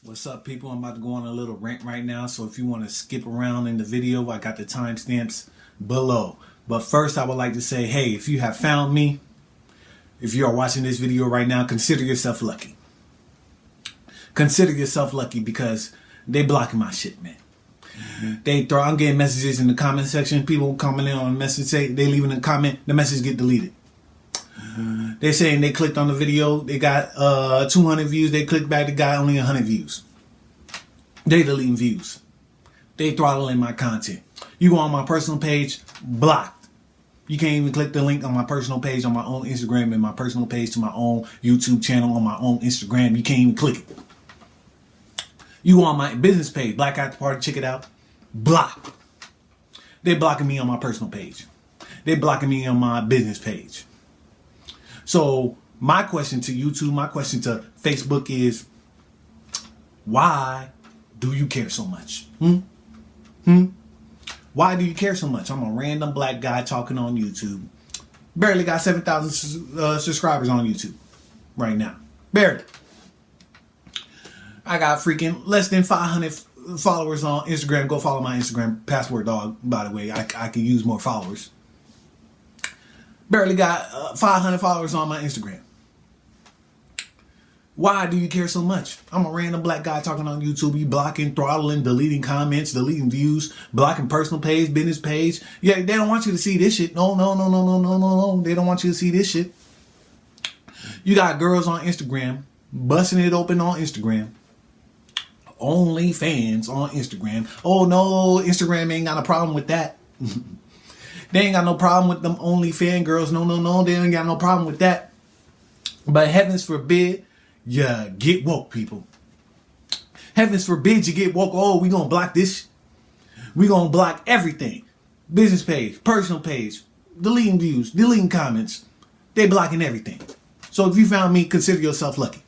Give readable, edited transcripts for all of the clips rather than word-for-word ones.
What's up, people? I'm about to go on a little rant right now, so if you want to skip around in the video, I got the timestamps below. But first, I would like to say, hey, if you have found me, if you are watching this video right now, consider yourself lucky. Consider yourself lucky because they blocking my shit, man. I'm getting messages in the comment section. People commenting on a message, say they leaving a comment, the message get deleted. They're saying they clicked on the video, they got 200 views, they clicked back, they got only 100 views. They deleting views. They throttling my content. You go on my personal page, blocked. You can't even click the link on my personal page on my own Instagram and my personal page to my own YouTube channel on my own Instagram. You can't even click it. You go on my business page, Black After Party, check it out. Blocked. They're blocking me on my personal page. They're blocking me on my business page. So my question to YouTube, my question to Facebook is, why do you care so much? Why do you care so much? I'm a random black guy talking on YouTube. Barely got 7,000 subscribers on YouTube right now. Barely. I got freaking less than 500 followers on Instagram. Go follow my Instagram, Passportdog, by the way. I could use more followers. Barely got 500 followers on my Instagram. Why do you care so much? I'm a random black guy talking on YouTube. You blocking, throttling, deleting comments, deleting views, blocking personal page, business page. Yeah, they don't want you to see this shit. No. They don't want you to see this shit. You got girls on Instagram, busting it open on Instagram. OnlyFans on Instagram. Oh no, Instagram ain't got a problem with that. They ain't got no problem with them OnlyFans girls. No. They ain't got no problem with that. But heavens forbid, yeah, get woke, people. Heavens forbid you get woke. Oh, we gonna block this. We gonna block everything. Business page, personal page, deleting views, deleting comments. They blocking everything. So if you found me, consider yourself lucky.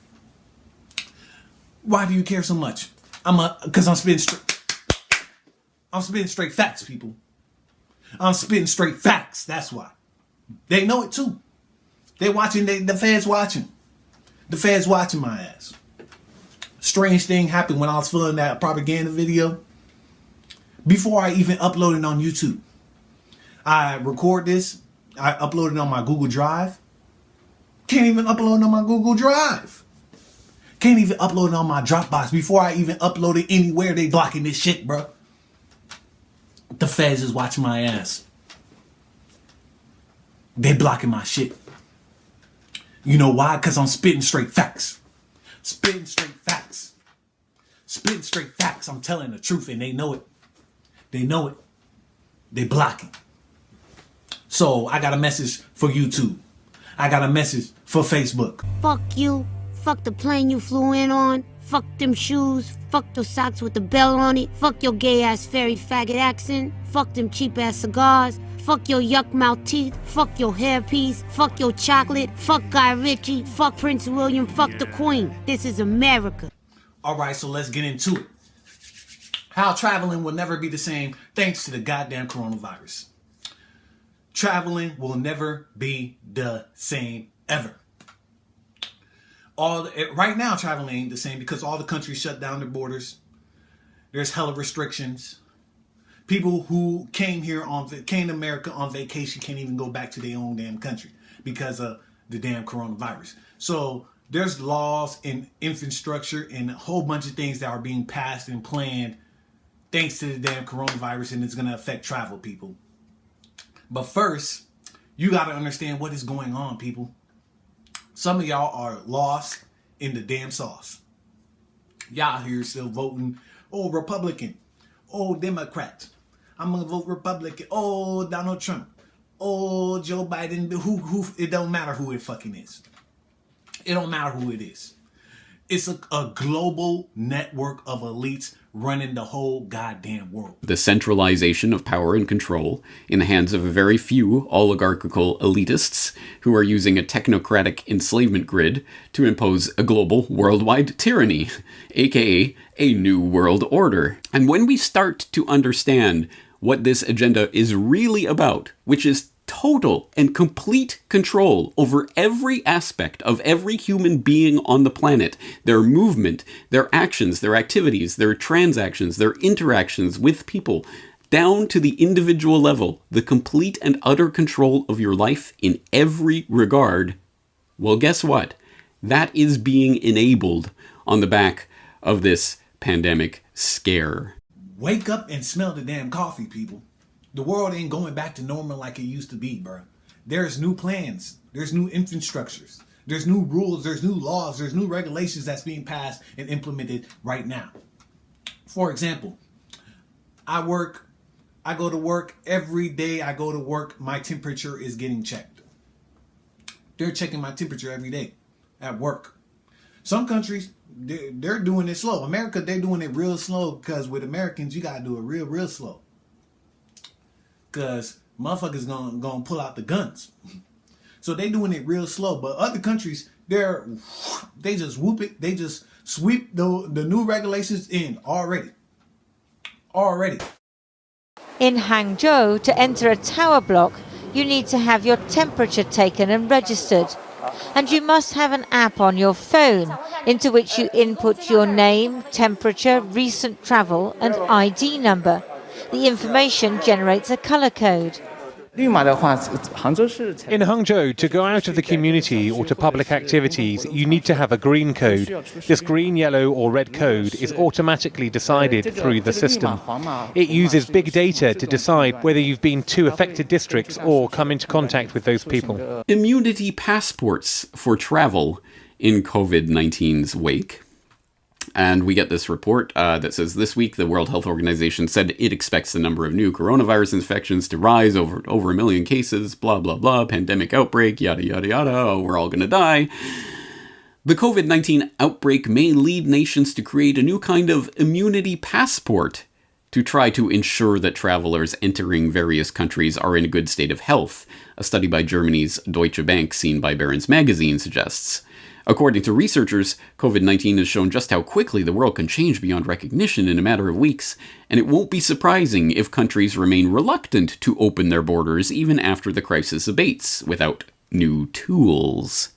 Why do you care so much? Because I'm spitting straight facts, people. I'm spitting straight facts. That's why. They know it too. They watching. The feds watching. The feds watching my ass. Strange thing happened when I was filming that propaganda video. Before I even upload it on YouTube, I record this. I upload it on my Google Drive. Can't even upload it on my Google Drive. Can't even upload it on my Dropbox. Before I even upload it anywhere, they blocking this shit, bro. The feds is watching my ass. They blocking my shit. You know why? Because I'm spitting straight facts. Spitting straight facts. Spitting straight facts. I'm telling the truth and they know it. They know it. They blocking. So I got a message for YouTube. I got a message for Facebook. Fuck you. Fuck the plane you flew in on. Fuck them shoes. Fuck those socks with the bell on it. Fuck your gay ass fairy faggot accent. Fuck them cheap ass cigars. Fuck your yuck mouth teeth. Fuck your hairpiece. Fuck your chocolate. Fuck Guy Ritchie. Fuck Prince William. Fuck the Queen. This is America. Alright, so let's get into it. How traveling will never be the same thanks to the goddamn coronavirus. Traveling will never be the same ever. Right now, traveling ain't the same because all the countries shut down their borders. There's hella restrictions. People who came to America on vacation can't even go back to their own damn country because of the damn coronavirus. So there's laws and infrastructure and a whole bunch of things that are being passed and planned thanks to the damn coronavirus, and it's going to affect travel, people. But first, you got to understand what is going on, people. Some of y'all are lost in the damn sauce. Y'all here still voting, oh, Republican, oh, Democrat. I'm going to vote Republican. Oh, Donald Trump. Oh, Joe Biden. Who? It don't matter who it fucking is. It don't matter who it is. It's a global network of elites running the whole goddamn world. The centralization of power and control in the hands of a very few oligarchical elitists who are using a technocratic enslavement grid to impose a global worldwide tyranny, aka a new world order. And when we start to understand what this agenda is really about, which is total and complete control over every aspect of every human being on the planet, their movement, their actions, their activities, their transactions, their interactions with people, down to the individual level, the complete and utter control of your life in every regard, well, guess what? That is being enabled on the back of this pandemic scare. Wake up and smell the damn coffee, people. The world ain't going back to normal like it used to be, bro. There's new plans. There's new infrastructures. There's new rules. There's new laws. There's new regulations that's being passed and implemented right now. For example, I go to work every day. I go to work. My temperature is getting checked. They're checking my temperature every day at work. Some countries, they're doing it slow. America, they're doing it real slow because with Americans, you got to do it real slow. Because motherfuckers gonna pull out the guns. So they doing it real slow. But other countries, they just whoop it. They just sweep the new regulations in already. In Hangzhou, to enter a tower block, you need to have your temperature taken and registered. And you must have an app on your phone into which you input your name, temperature, recent travel and ID number. The information generates a color code. In Hangzhou, to go out of the community or to public activities, you need to have a green code. This green, yellow or red code is automatically decided through the system. It uses big data to decide whether you've been to affected districts or come into contact with those people. Immunity passports for travel in COVID-19's wake. And we get this report that says this week the World Health Organization said it expects the number of new coronavirus infections to rise over 1 million cases, blah, blah, blah, pandemic outbreak, yada, yada, yada, oh, we're all going to die. The COVID-19 outbreak may lead nations to create a new kind of immunity passport to try to ensure that travelers entering various countries are in a good state of health, a study by Germany's Deutsche Bank seen by Barron's Magazine suggests. According to researchers, COVID-19 has shown just how quickly the world can change beyond recognition in a matter of weeks, and it won't be surprising if countries remain reluctant to open their borders even after the crisis abates, without new tools.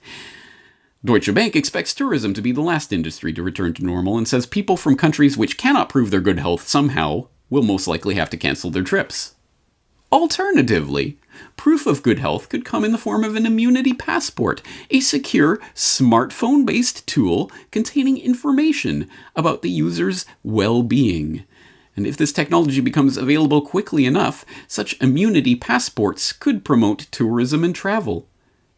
Deutsche Bank expects tourism to be the last industry to return to normal and says people from countries which cannot prove their good health somehow will most likely have to cancel their trips. Alternatively, proof of good health could come in the form of an immunity passport, a secure, smartphone-based tool containing information about the user's well-being. And if this technology becomes available quickly enough, such immunity passports could promote tourism and travel.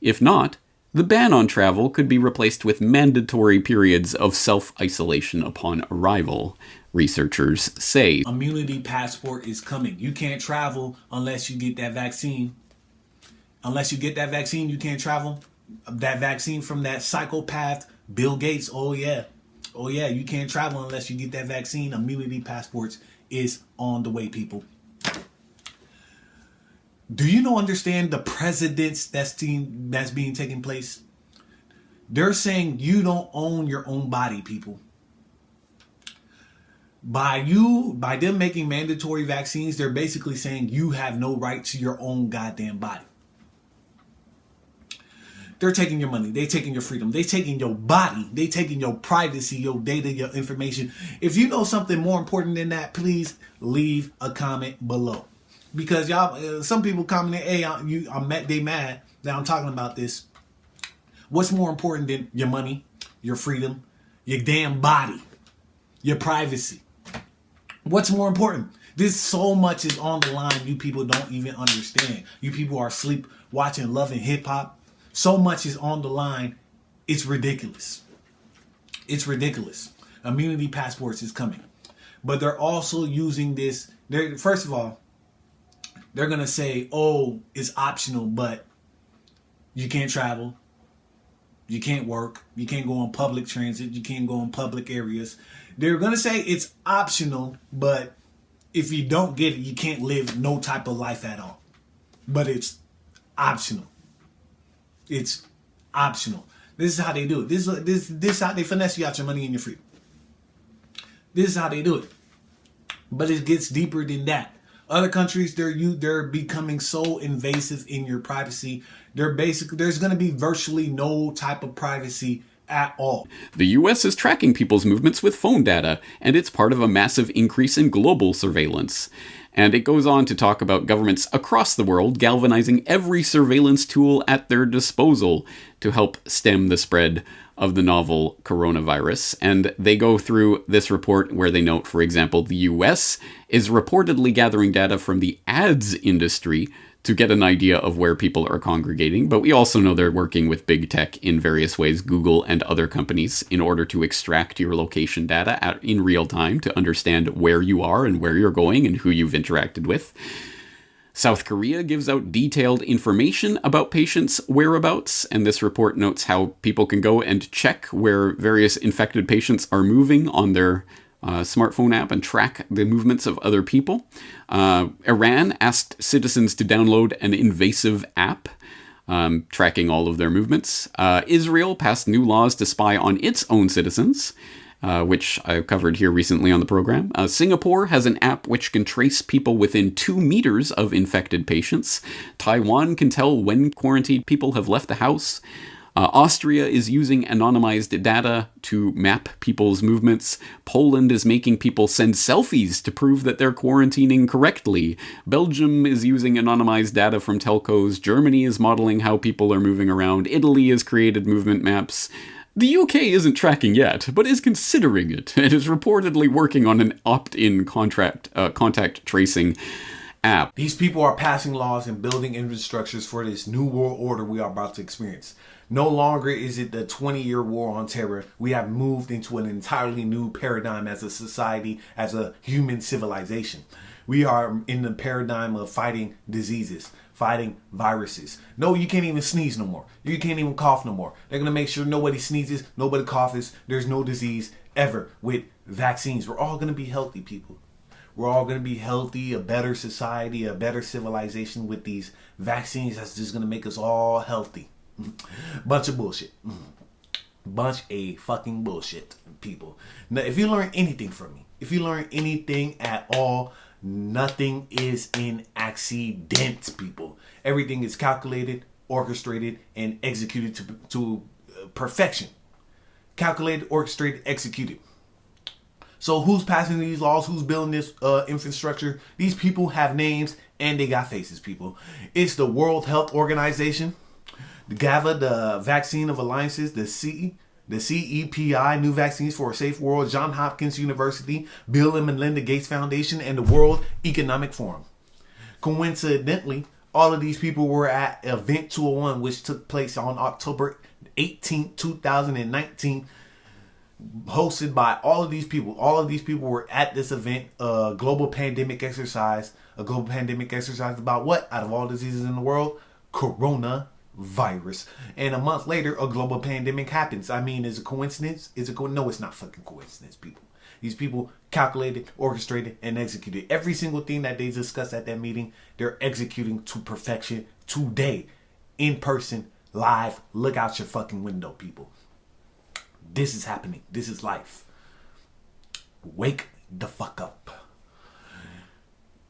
If not, the ban on travel could be replaced with mandatory periods of self-isolation upon arrival, researchers say. Immunity passport is coming. You can't travel unless you get that vaccine. Unless you get that vaccine, you can't travel. That vaccine from that psychopath Bill Gates. Oh yeah, you can't travel unless you get that vaccine. Immunity passports is on the way, people. Do you understand the precedents that's being taken place? They're saying you don't own your own body, people. By them making mandatory vaccines, they're basically saying you have no right to your own goddamn body. They're taking your money. They're taking your freedom. They're taking your body. They're taking your privacy, your data, your information. If you know something more important than that, please leave a comment below. Because y'all, some people commenting, hey, they mad that I'm talking about this. What's more important than your money, your freedom, your damn body, your privacy? What's more important? This so much is on the line you people don't even understand. You people are asleep watching Love and Hip Hop. So much is on the line. It's ridiculous. It's ridiculous. Immunity passports is coming. But they're also using this. First of all, they're going to say, oh, it's optional, but you can't travel. You can't work. You can't go on public transit. You can't go in public areas. They're going to say it's optional, but if you don't get it, you can't live no type of life at all. But it's optional. It's optional. This is how they do it. This is how they finesse you out your money and your freedom. This is how they do it. But it gets deeper than that. Other countries, they're becoming so invasive in your privacy. There's going to be virtually no type of privacy at all. The US is tracking people's movements with phone data, and it's part of a massive increase in global surveillance. And it goes on to talk about governments across the world galvanizing every surveillance tool at their disposal to help stem the spread of the novel coronavirus. And they go through this report where they note, for example, the US is reportedly gathering data from the ads industry to get an idea of where people are congregating, but we also know they're working with big tech in various ways, Google and other companies, in order to extract your location data in real time to understand where you are and where you're going and who you've interacted with. South Korea gives out detailed information about patients' whereabouts, and this report notes how people can go and check where various infected patients are moving on their smartphone app and track the movements of other people. Iran asked citizens to download an invasive app tracking all of their movements. Israel passed new laws to spy on its own citizens, which I covered here recently on the program. Singapore has an app which can trace people within 2 meters of infected patients. Taiwan can tell when quarantined people have left the house. Austria is using anonymized data to map people's movements. Poland is making people send selfies to prove that they're quarantining correctly. Belgium is using anonymized data from telcos. Germany is modeling how people are moving around. Italy has created movement maps. The UK isn't tracking yet, but is considering it, and is reportedly working on an opt-in contact tracing app. These people are passing laws and building infrastructures for this new world order we are about to experience. No longer is it the 20-year war on terror. We have moved into an entirely new paradigm as a society, as a human civilization. We are in the paradigm of fighting diseases, fighting viruses. No, you can't even sneeze no more. You can't even cough no more. They're going to make sure nobody sneezes, nobody coughs. There's no disease ever with vaccines. We're all going to be healthy, people. We're all going to be healthy, a better society, a better civilization with these vaccines. That's just going to make us all healthy. Bunch of bullshit. Bunch of fucking bullshit, people. Now, if you learn anything from me, if you learn anything at all, nothing is an accident, people. Everything is calculated, orchestrated, and executed to perfection. Calculated, orchestrated, executed. So who's passing these laws? Who's building this infrastructure? These people have names and they got faces, people. It's the World Health Organization, the GAVA, the Vaccine of Alliances, the CEPI, New Vaccines for a Safe World, Johns Hopkins University, Bill and Melinda Gates Foundation, and the World Economic Forum. Coincidentally, all of these people were at Event 201, which took place on October 18, 2019, hosted by all of these people. All of these people were at this event, global pandemic exercise. A global pandemic exercise about what? Out of all diseases in the world, coronavirus. And a month later, a global pandemic happens. I mean, is it a coincidence? No, it's not fucking coincidence, people. These people calculated, orchestrated, and executed. Every single thing that they discussed at that meeting, they're executing to perfection today. In person, live. Look out your fucking window, people. This is happening. This is life. Wake the fuck up.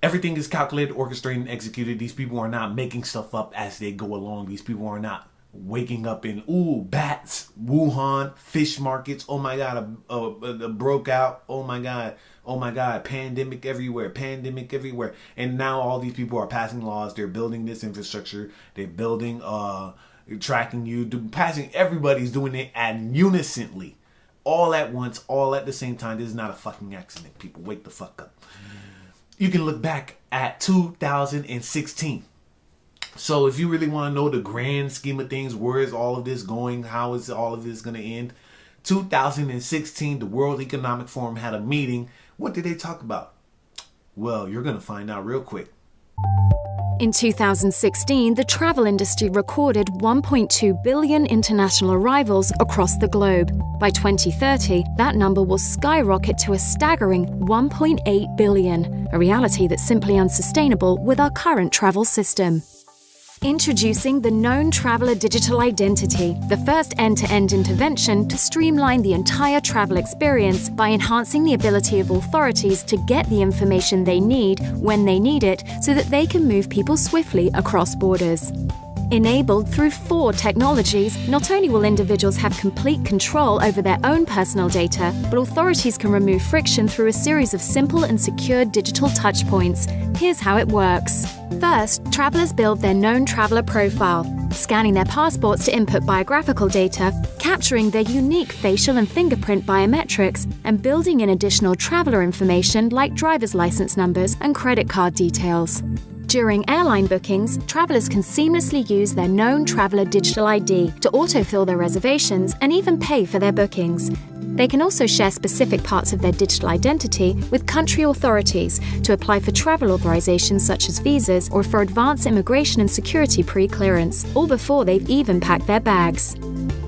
Everything is calculated, orchestrated, and executed. These people are not making stuff up as they go along. These people are not waking up in, bats, Wuhan, fish markets. Oh my God, broke out. Oh my God, pandemic everywhere. And now all these people are passing laws. They're building this infrastructure. They're building, tracking you, passing. Everybody's doing it at unisonly. All at once, all at the same time. This is not a fucking accident, people. Wake the fuck up. You can look back at 2016. So if you really want to know the grand scheme of things, where is all of this going? How is all of this going to end? 2016, the World Economic Forum had a meeting. What did they talk about? Well, you're going to find out real quick. In 2016, the travel industry recorded 1.2 billion international arrivals across the globe. By 2030, that number will skyrocket to a staggering 1.8 billion, a reality that's simply unsustainable with our current travel system. Introducing the Known Traveller Digital Identity, the first end-to-end intervention to streamline the entire travel experience by enhancing the ability of authorities to get the information they need when they need it so that they can move people swiftly across borders. Enabled through 4 technologies, not only will individuals have complete control over their own personal data, but authorities can remove friction through a series of simple and secure digital touchpoints. Here's how it works. First, travellers build their known traveller profile, scanning their passports to input biographical data, capturing their unique facial and fingerprint biometrics, and building in additional traveller information like driver's licence numbers and credit card details. During airline bookings, travellers can seamlessly use their known traveller digital ID to autofill their reservations and even pay for their bookings. They can also share specific parts of their digital identity with country authorities to apply for travel authorizations such as visas or for advanced immigration and security pre-clearance, all before they've even packed their bags.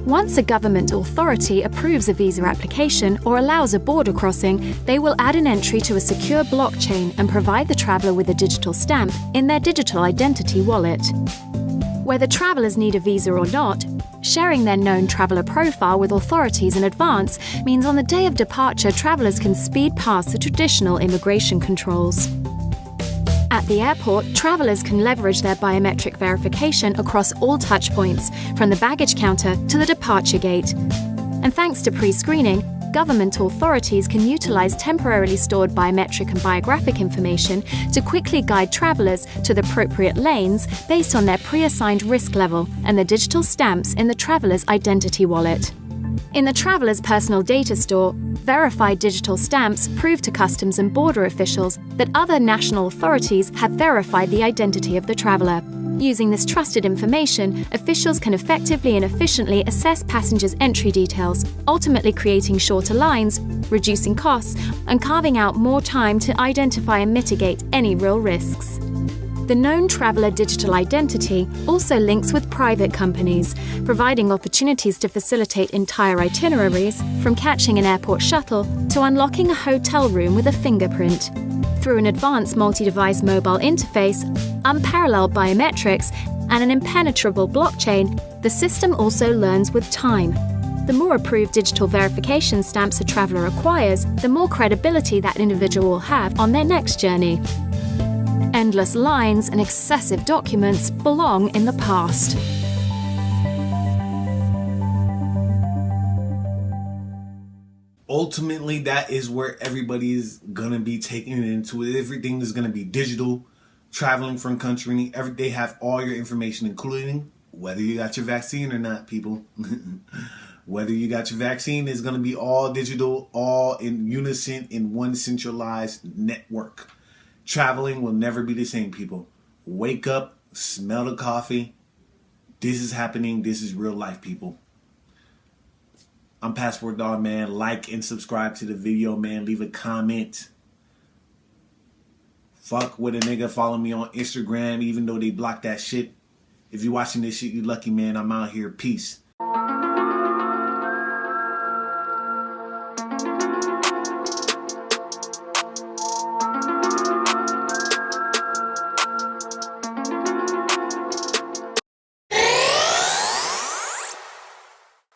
Once a government authority approves a visa application or allows a border crossing, they will add an entry to a secure blockchain and provide the traveller with a digital stamp in their digital identity wallet. Whether travellers need a visa or not, sharing their known traveller profile with authorities in advance means on the day of departure, travellers can speed past the traditional immigration controls. At the airport, travellers can leverage their biometric verification across all touchpoints, from the baggage counter to the departure gate. And thanks to pre-screening, government authorities can utilise temporarily stored biometric and biographic information to quickly guide travellers to the appropriate lanes based on their pre-assigned risk level and the digital stamps in the traveller's identity wallet. In the traveller's personal data store, verified digital stamps prove to customs and border officials that other national authorities have verified the identity of the traveller. Using this trusted information, officials can effectively and efficiently assess passengers' entry details, ultimately creating shorter lines, reducing costs, and carving out more time to identify and mitigate any real risks. The known traveller digital identity also links with private companies, providing opportunities to facilitate entire itineraries, from catching an airport shuttle to unlocking a hotel room with a fingerprint. Through an advanced multi-device mobile interface, unparalleled biometrics, and an impenetrable blockchain, the system also learns with time. The more approved digital verification stamps a traveller acquires, the more credibility that individual will have on their next journey. Endless lines and excessive documents belong in the past. Ultimately, that is where everybody is gonna be taking it into. Everything is gonna be digital, traveling from country. They have all your information, including whether you got your vaccine or not, people. Whether you got your vaccine is gonna be all digital, all in unison in one centralized network. Traveling will never be the same, people. Wake up, smell the coffee. This is happening. This is real life, people. I'm Passportdog, man. Like and subscribe to the video, man. Leave a comment. Fuck with a nigga. Follow me on Instagram, even though they blocked that shit. If you're watching this shit, you lucky, man. I'm out here. Peace.